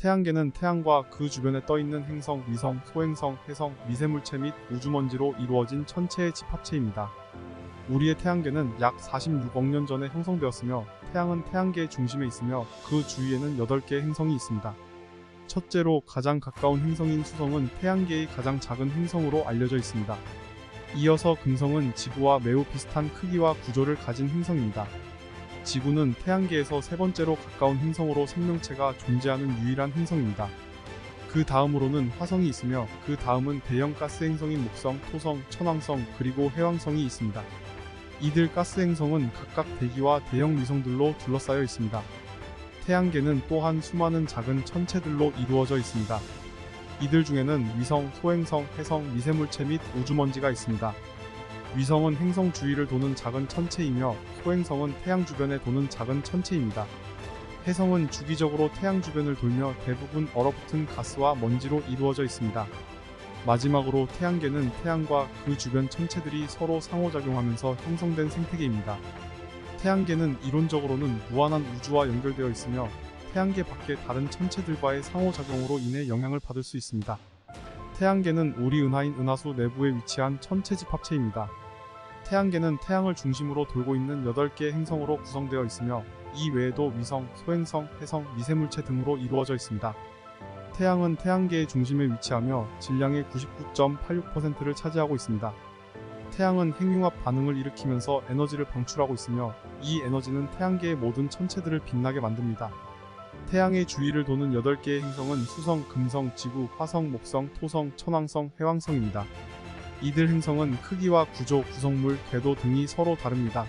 태양계는 태양과 그 주변에 떠있는 행성, 위성, 소행성, 해성, 미세물체 및 우주먼지로 이루어진 천체의 집합체입니다. 우리의 태양계는 약 46억 년 전에 형성되었으며 태양은 태양계의 중심에 있으며 그 주위에는 8개의 행성이 있습니다. 첫째로 가장 가까운 행성인 수성은 태양계의 가장 작은 행성으로 알려져 있습니다. 이어서 금성은 지구와 매우 비슷한 크기와 구조를 가진 행성입니다. 지구는 태양계에서 세 번째로 가까운 행성으로 생명체가 존재하는 유일한 행성입니다. 그 다음으로는 화성이 있으며 그 다음은 대형 가스 행성인 목성, 토성, 천왕성 그리고 해왕성이 있습니다. 이들 가스 행성은 각각 대기와 대형 위성들로 둘러싸여 있습니다. 태양계는 또한 수많은 작은 천체들로 이루어져 있습니다. 이들 중에는 위성, 소행성, 해성, 미세물체 및 우주먼지가 있습니다. 위성은 행성 주위를 도는 작은 천체이며 소행성은 태양 주변에 도는 작은 천체입니다. 해성은 주기적으로 태양 주변을 돌며 대부분 얼어붙은 가스와 먼지로 이루어져 있습니다. 마지막으로 태양계는 태양과 그 주변 천체들이 서로 상호작용하면서 형성된 생태계입니다. 태양계는 이론적으로는 무한한 우주와 연결되어 있으며 태양계 밖의 다른 천체들과의 상호작용으로 인해 영향을 받을 수 있습니다. 태양계는 우리 은하인 은하수 내부에 위치한 천체 집합체입니다. 태양계는 태양을 중심으로 돌고 있는 8개의 행성으로 구성되어 있으며 이 외에도 위성, 소행성, 해성, 미세물체 등으로 이루어져 있습니다. 태양은 태양계의 중심에 위치하며 질량의 99.86%를 차지하고 있습니다. 태양은 핵융합 반응을 일으키면서 에너지를 방출하고 있으며 이 에너지는 태양계의 모든 천체들을 빛나게 만듭니다. 태양의 주위를 도는 8개의 행성은 수성, 금성, 지구, 화성, 목성, 토성, 천왕성, 해왕성입니다. 이들 행성은 크기와 구조, 구성물, 궤도 등이 서로 다릅니다.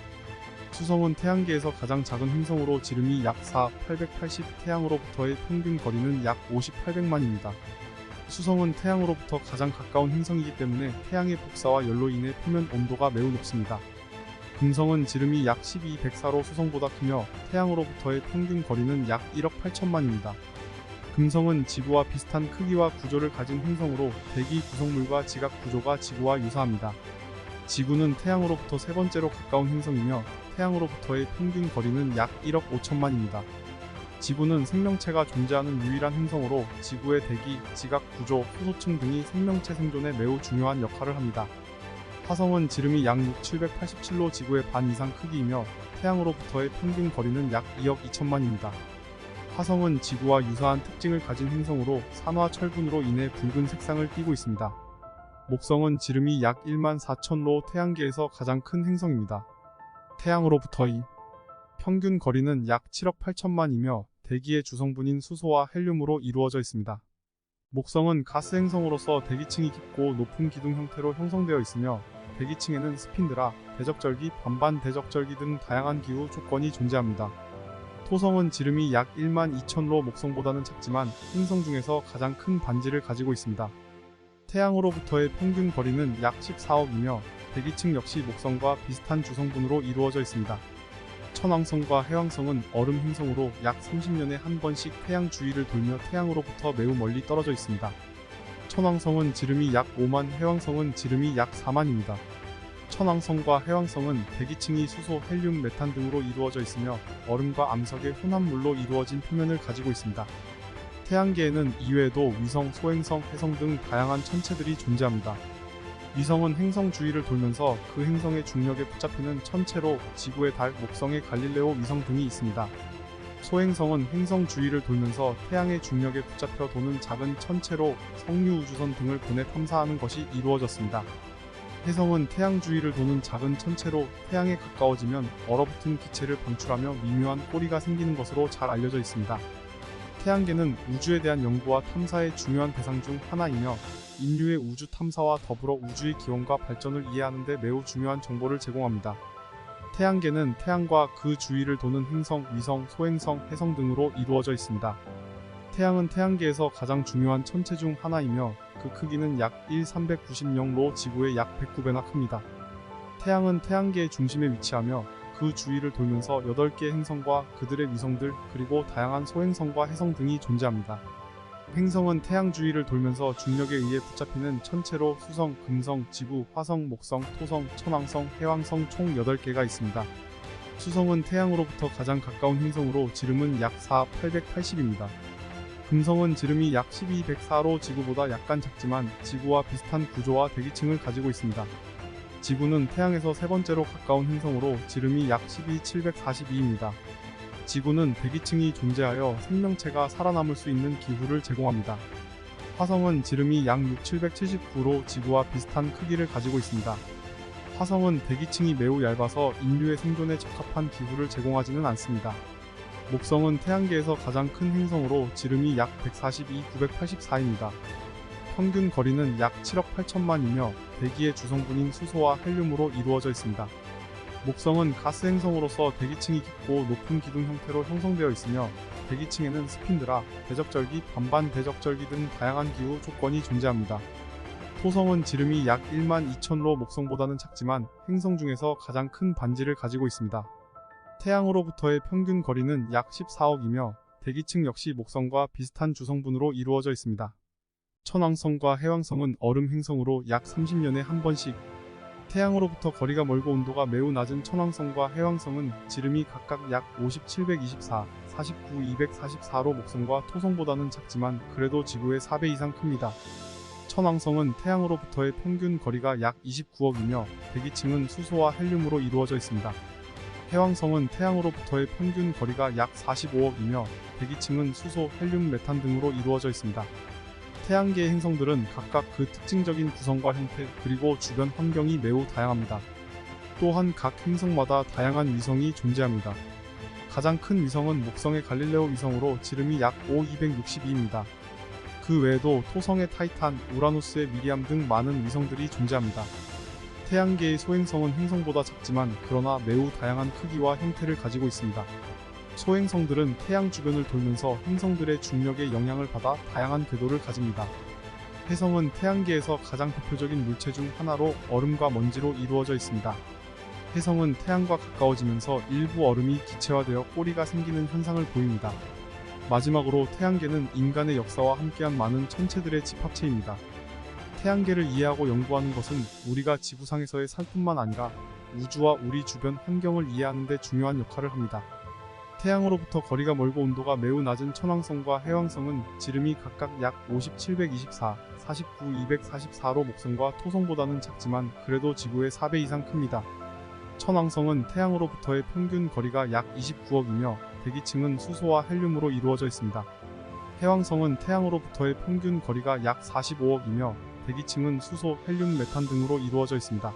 수성은 태양계에서 가장 작은 행성으로 지름이 약 880, 태양으로부터의 평균 거리는 약 5800만입니다. 수성은 태양으로부터 가장 가까운 행성이기 때문에 태양의 복사와 열로 인해 표면 온도가 매우 높습니다. 금성은 지름이 약 12104로 수성보다 크며 태양으로부터의 평균 거리는 약 1억 8천만입니다. 금성은 지구와 비슷한 크기와 구조를 가진 행성으로 대기 구성물과 지각 구조가 지구와 유사합니다. 지구는 태양으로부터 세 번째로 가까운 행성이며 태양으로부터의 평균 거리는 약 1억 5천만입니다. 지구는 생명체가 존재하는 유일한 행성으로 지구의 대기, 지각 구조, 효소층 등이 생명체 생존에 매우 중요한 역할을 합니다. 화성은 지름이 약 6787로 지구의 반 이상 크기이며 태양으로부터의 평균 거리는 약 2억 2천만입니다. 화성은 지구와 유사한 특징을 가진 행성으로 산화 철분으로 인해 붉은 색상을 띠고 있습니다. 목성은 지름이 약 1만 4천로 태양계에서 가장 큰 행성입니다. 태양으로부터의 평균 거리는 약 7억 8천만이며 대기의 주성분인 수소와 헬륨으로 이루어져 있습니다. 목성은 가스 행성으로서 대기층이 깊고 높은 기둥 형태로 형성되어 있으며 대기층에는 스핀드라, 대적절기, 반반 대적절기 등 다양한 기후 조건이 존재합니다. 토성은 지름이 약 1만 2천로 목성보다는 작지만 행성 중에서 가장 큰 반지를 가지고 있습니다. 태양으로부터의 평균 거리는 약 14억이며 대기층 역시 목성과 비슷한 주성분으로 이루어져 있습니다. 천왕성과 해왕성은 얼음 행성으로 약 30년에 한 번씩 태양 주위를 돌며 태양으로부터 매우 멀리 떨어져 있습니다. 천왕성은 지름이 약 5만, 해왕성은 지름이 약 4만입니다. 천왕성과 해왕성은 대기층이 수소, 헬륨, 메탄 등으로 이루어져 있으며 얼음과 암석의 혼합물로 이루어진 표면을 가지고 있습니다. 태양계에는 이외에도 위성, 소행성, 해성 등 다양한 천체들이 존재합니다. 위성은 행성 주위를 돌면서 그 행성의 중력에 붙잡히는 천체로 지구의 달, 목성의 갈릴레오 위성 등이 있습니다. 소행성은 행성 주위를 돌면서 태양의 중력에 붙잡혀 도는 작은 천체로 성류 우주선 등을 보내 탐사하는 것이 이루어졌습니다. 해성은 태양 주위를 도는 작은 천체로 태양에 가까워지면 얼어붙은 기체를 방출하며 미묘한 꼬리가 생기는 것으로 잘 알려져 있습니다. 태양계는 우주에 대한 연구와 탐사의 중요한 대상 중 하나이며 인류의 우주 탐사와 더불어 우주의 기원과 발전을 이해하는 데 매우 중요한 정보를 제공합니다. 태양계는 태양과 그 주위를 도는 행성, 위성, 소행성, 해성 등으로 이루어져 있습니다. 태양은 태양계에서 가장 중요한 천체 중 하나이며 그 크기는 약 1,390로 지구의 약 109배나 큽니다. 태양은 태양계의 중심에 위치하며 그 주위를 돌면서 8개의 행성과 그들의 위성들 그리고 다양한 소행성과 해성 등이 존재합니다. 행성은 태양 주위를 돌면서 중력에 의해 붙잡히는 천체로 수성, 금성, 지구, 화성, 목성, 토성, 천왕성, 해왕성 총 8개가 있습니다. 수성은 태양으로부터 가장 가까운 행성으로 지름은 약 880입니다. 금성은 지름이 약 12104로 지구보다 약간 작지만 지구와 비슷한 구조와 대기층을 가지고 있습니다. 지구는 태양에서 세 번째로 가까운 행성으로 지름이 약 12742입니다. 지구는 대기층이 존재하여 생명체가 살아남을 수 있는 기후를 제공합니다. 화성은 지름이 약 6779로 지구와 비슷한 크기를 가지고 있습니다. 화성은 대기층이 매우 얇아서 인류의 생존에 적합한 기후를 제공하지는 않습니다. 목성은 태양계에서 가장 큰 행성으로 지름이 약 142,984입니다. 평균 거리는 약 7억 8천만이며 대기의 주성분인 수소와 헬륨으로 이루어져 있습니다. 목성은 가스 행성으로서 대기층이 깊고 높은 기둥 형태로 형성되어 있으며 대기층에는 스핀드라, 대적절기, 반반 대적절기 등 다양한 기후 조건이 존재합니다. 토성은 지름이 약 1만 2천로 목성보다는 작지만 행성 중에서 가장 큰 반지를 가지고 있습니다. 태양으로부터의 평균 거리는 약 14억이며 대기층 역시 목성과 비슷한 주성분으로 이루어져 있습니다. 천왕성과 해왕성은 얼음 행성으로 약 30년에 한 번씩, 태양으로부터 거리가 멀고 온도가 매우 낮은 천왕성과 해왕성은 지름이 각각 약 5724, 49, 244로 목성과 토성보다는 작지만 그래도 지구의 4배 이상 큽니다. 천왕성은 태양으로부터의 평균 거리가 약 29억이며 대기층은 수소와 헬륨으로 이루어져 있습니다. 해왕성은 태양으로부터의 평균 거리가 약 45억이며 대기층은 수소, 헬륨, 메탄 등으로 이루어져 있습니다. 태양계의 행성들은 각각 그 특징적인 구성과 형태 그리고 주변 환경이 매우 다양합니다. 또한 각 행성마다 다양한 위성이 존재합니다. 가장 큰 위성은 목성의 갈릴레오 위성으로 지름이 약 5262입니다. 그 외에도 토성의 타이탄, 우라노스의 미리암 등 많은 위성들이 존재합니다. 태양계의 소행성은 행성보다 작지만 그러나 매우 다양한 크기와 형태를 가지고 있습니다. 소행성들은 태양 주변을 돌면서 행성들의 중력의 영향을 받아 다양한 궤도를 가집니다. 해성은 태양계에서 가장 대표적인 물체 중 하나로 얼음과 먼지로 이루어져 있습니다. 해성은 태양과 가까워지면서 일부 얼음이 기체화되어 꼬리가 생기는 현상을 보입니다. 마지막으로 태양계는 인간의 역사와 함께한 많은 천체들의 집합체입니다. 태양계를 이해하고 연구하는 것은 우리가 지구상에서의 삶뿐만 아니라 우주와 우리 주변 환경을 이해하는 데 중요한 역할을 합니다. 태양으로부터 거리가 멀고 온도가 매우 낮은 천왕성과 해왕성은 지름이 각각 약 5724, 49, 244로 목성과 토성보다는 작지만 그래도 지구의 4배 이상 큽니다. 천왕성은 태양으로부터의 평균 거리가 약 29억이며 대기층은 수소와 헬륨으로 이루어져 있습니다. 해왕성은 태양으로부터의 평균 거리가 약 45억이며 대기층은 수소, 헬륨, 메탄 등으로 이루어져 있습니다.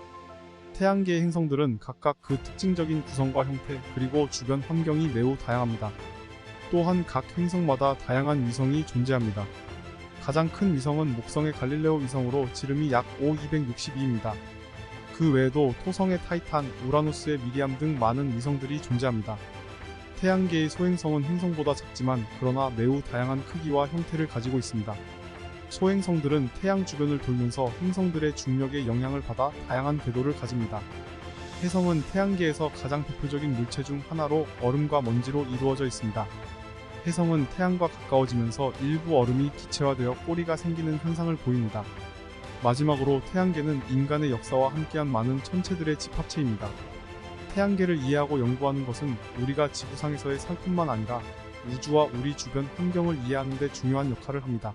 태양계의 행성들은 각각 그 특징적인 구성과 형태 그리고 주변 환경이 매우 다양합니다. 또한 각 행성마다 다양한 위성이 존재합니다. 가장 큰 위성은 목성의 갈릴레오 위성으로 지름이 약 5262입니다. 그 외에도 토성의 타이탄, 우라노스의 미리암 등 많은 위성들이 존재합니다. 태양계의 소행성은 행성보다 작지만 그러나 매우 다양한 크기와 형태를 가지고 있습니다. 소행성들은 태양 주변을 돌면서 행성들의 중력의 영향을 받아 다양한 궤도를 가집니다. 해성은 태양계에서 가장 대표적인 물체 중 하나로 얼음과 먼지로 이루어져 있습니다. 해성은 태양과 가까워지면서 일부 얼음이 기체화되어 꼬리가 생기는 현상을 보입니다. 마지막으로 태양계는 인간의 역사와 함께한 많은 천체들의 집합체입니다. 태양계를 이해하고 연구하는 것은 우리가 지구상에서의 삶뿐만 아니라 우주와 우리 주변 환경을 이해하는 데 중요한 역할을 합니다.